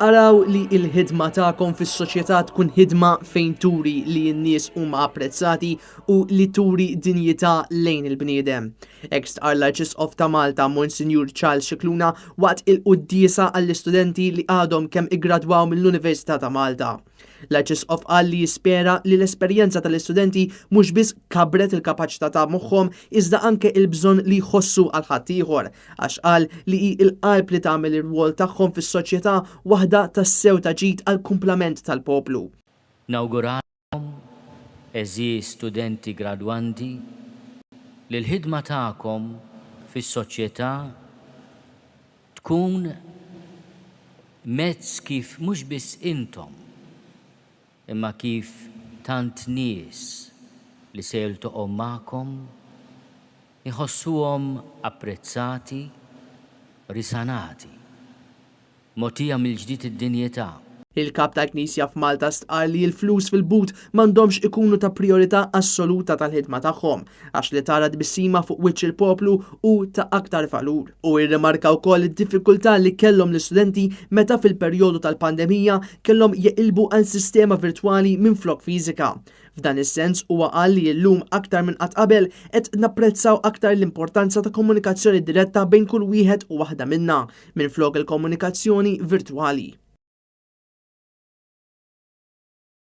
Araw li l-ħidma tagħkom fis-soċjetà tkun ħidma fejn turi li n-nies huma apprezzati u li turi dinjità lejn il-bniedem. Hekk stqar l-Arċisqof ta' Malta Monsinjur Charles Scicluna waqt il-quddiesa għall-istudenti li għadhom kemm iggradwaw mill-Università ta' Malta. L-Arċisqof qal li jispera li l-esperjenza tal-istudenti mhux biss kabret il-kapaċità ta' moħħhom iżda anke il-bżonn li jħossu għal ħaddieħor għax qal li hi l-qalb li tagħmel ir-rwol tagħhom fis-soċjetà waħda tas-sew ta' ġid għall kumplament tal-poplu. Nawguralkom eżis studenti gradwanti li l-ħidma tagħkom fis-soċjetà tkun mezz kif mhux biss intom imma kif tant nies li se jiltaqgħu magħkom iħossuhom apprezzati, risanati, mogħtija mill-ġdid id-dinjità. Il-kap tal-Knisja f'Malta stqar li l-flus fil-but m'għandhomx ikunu ta' priorità assoluta tal-ħidma tagħhom għax li tara tbissima fuq wiċċ il-poplu u ta' aktar valur. U rrimarka wkoll id-diffikultà li kellhom l-istudenti meta fil-perjodu tal-pandemija kellhom jeqilbu għal sistema virtwali minflok fiżika. F'dan is-sens huwa qal li llum aktar minn qatt qabel qed napprezzaw aktar l-importanza ta' komunikazzjoni diretta bejn kull wieħed u waħda minnha minflok il-komunikazzjoni virtwali.